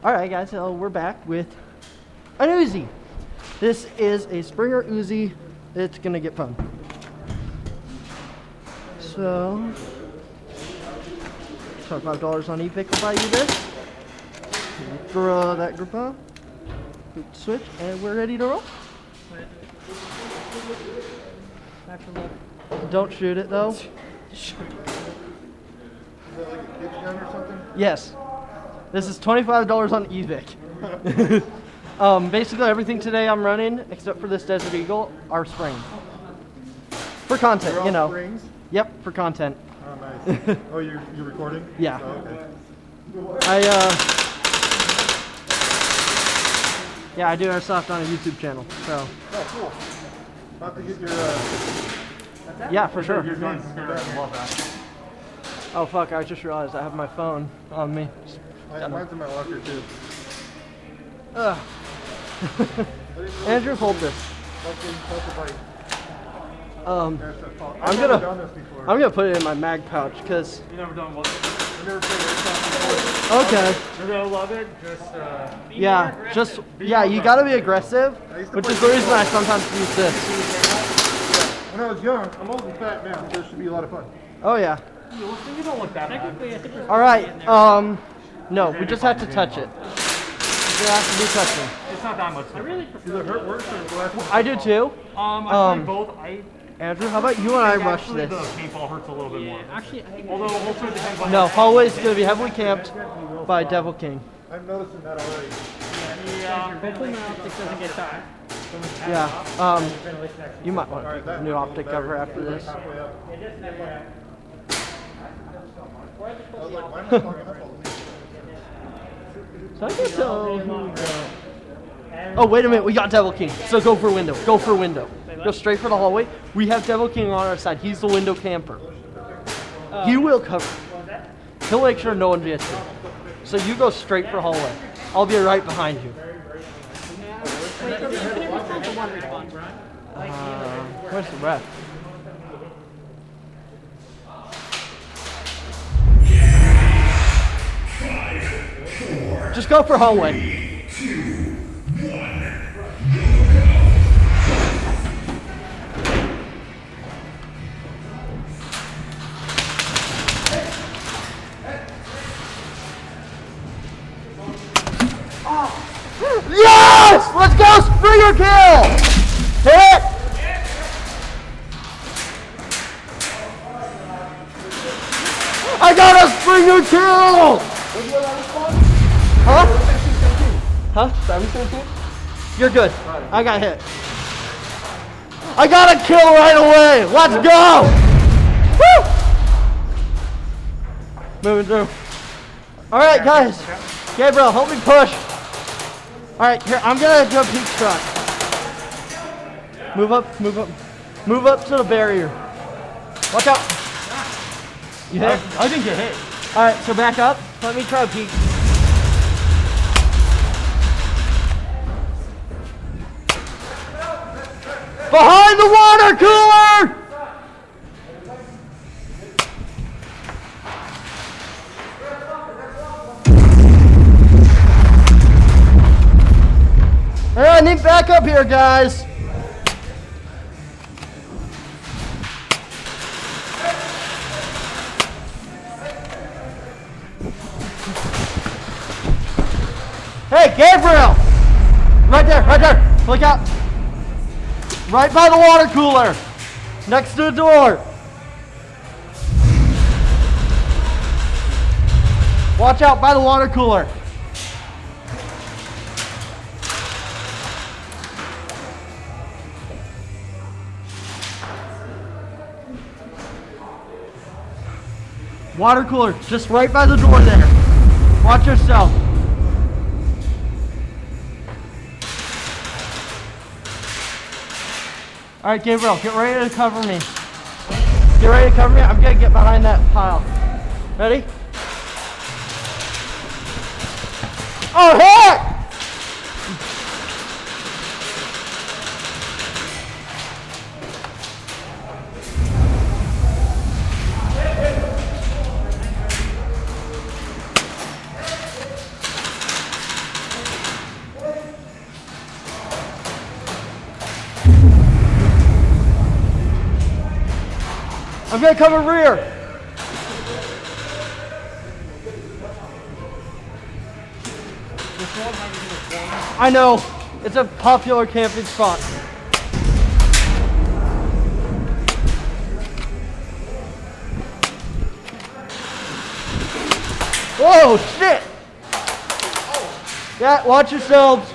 Alright guys, so we're back with an Uzi. This is a Springer Uzi. It's gonna get fun. So, $25 on ePick will buy you this. Throw that grip on, switch, and we're ready to roll. Don't shoot it though. Is that like a kid's gun or something? Yes. This is $25 on ePick. Basically everything today I'm running, except for this Desert Eagle, are springs. For content, They're all you know. springs? Yep, for content. Oh, nice. Oh, you're recording? Yeah. Oh, okay. I do airsoft on a YouTube channel, so. Oh, cool. About to get your, Yeah, for sure. your guns. Love that. Oh fuck, I just realized I have my phone on me. Mine's in my locker too. Andrew, hold this. I'm gonna put it in my mag pouch because. You never done what? You never played airsoft before? Okay. You're gonna love it. Just You gotta be aggressive, which is the reason I sometimes use this. When I was young, I'm old and fat now, so it should be a lot of fun. Oh yeah. You don't look that bad. All right. No, we just have to touch it. You have to be touching. It's not that much. I really prefer. Does it hurt worse or the last one? I do too. I play both. Andrew, how about you and I rush Actually, this? the paintball hurts a little bit more. Although also it depends on. No, hallway's gonna be heavily camped by Devil King. I'm noticing that already. Yeah. Hopefully my optics doesn't get shot. Yeah. You might want to pick a new optic cover after this. Halfway up. I was like, why am I talking up all the So I guess oh, wait a minute. We got Devil King. So go for window. Go for window. Go straight for the hallway. We have Devil King on our side. He's the window camper. He will cover. He'll make sure no one gets you. So you go straight for hallway. I'll be right behind you. Where's the ref? Just go for hallway. 3, 2, 1. Yes! Let's go, Springer kill! Hit! I got a Springer kill! Huh? Huh? 717? You're good. I got hit. I got a kill right away! Let's go! Woo! Moving through. Alright, guys. Gabriel, help me push. Alright, here, I'm gonna do a peek shot. Move up, move up. Move up to the barrier. Watch out. You hit? I didn't get hit. Alright, so back up. Let me try a peek. Behind the water cooler! I need back up here, guys. Hey, Gabriel! Right there, right there. Look out. Right by the water cooler. Next to the door. Watch out by the water cooler. Water cooler, just right by the door there. Watch yourself. All right, Gabriel, get ready to cover me. Get ready to cover me. I'm gonna get behind that pile. Ready? Oh, hit! I'm gonna cover rear. I know. It's a popular camping spot. Whoa, shit! Yeah, watch yourselves.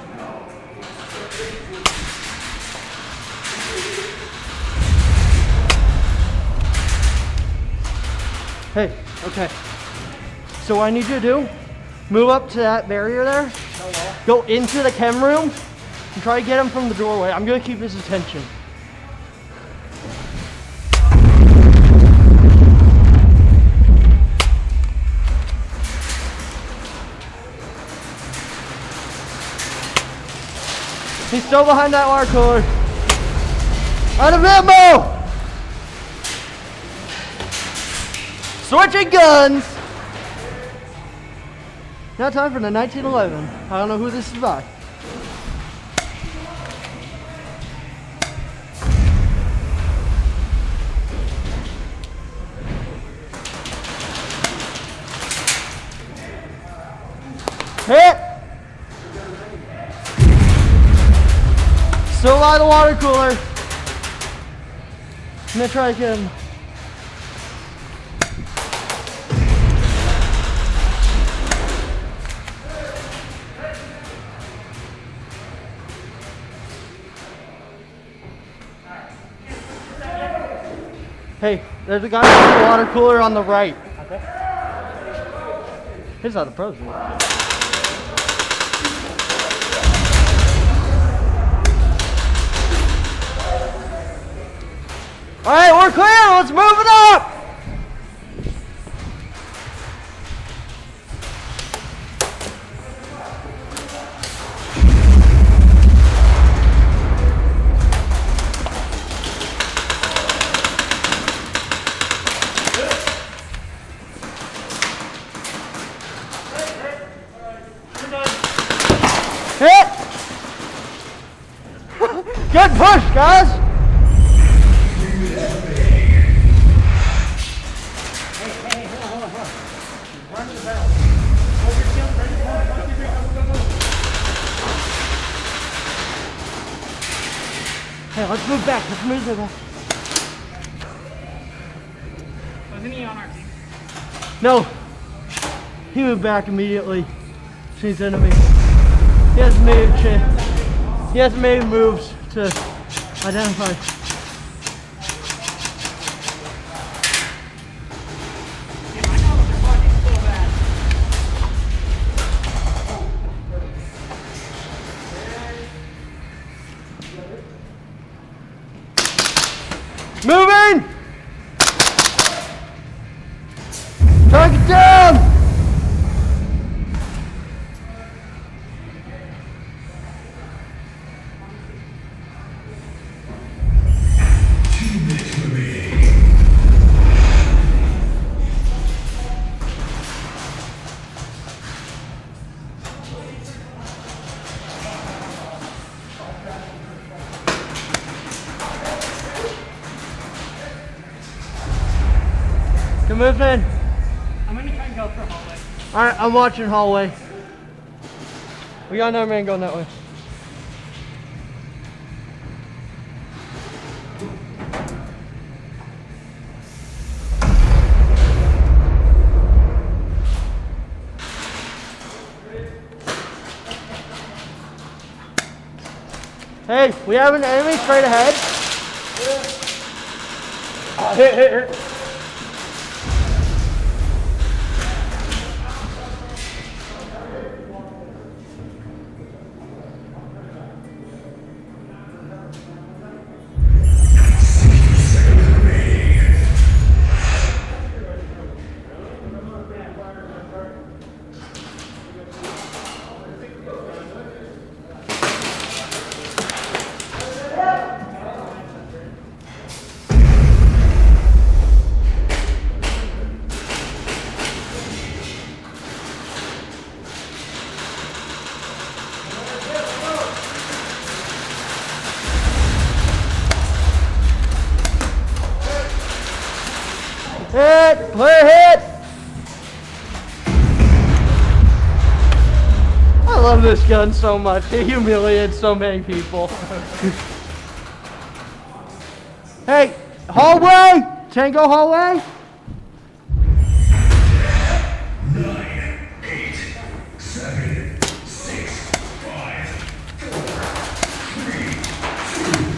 Hey, okay. So what I need you to do, move up to that barrier there, go into the chem room, and try to get him from the doorway. I'm gonna keep his attention. He's still behind that water cooler. Out of ammo! Switching guns! Now time for the 1911. I don't know who this is by. Hit! Still by the water cooler. I'm gonna try again. Hey, there's a guy with the water cooler on the right. Okay. He's not the president. All right, we're clear. Let's move it up. Hit! Good push, guys! Hey, let's move back. Let's move back. Wasn't he on our team? No. He moved back immediately. She's enemy. He hasn't made moves to identify. Moving! Target down! Good movement. I'm gonna try and go for hallway. Alright, I'm watching hallway. We got another man going that way. Hey, we have an enemy straight ahead. Hit. love this gun so much. It humiliated so many people. Hey, hallway! Tango hallway! 9, 8, 7, 6, 5, 4, 3, 2.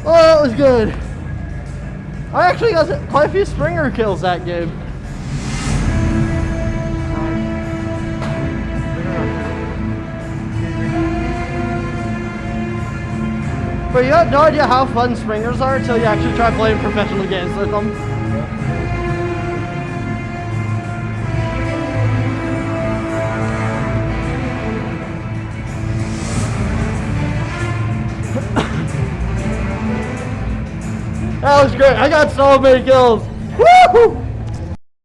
Oh, that was good. I actually got quite a few Springer kills that game. But you have no idea how fun Springers are until you actually try playing professional games with them. That was great. I got so many kills. Woo!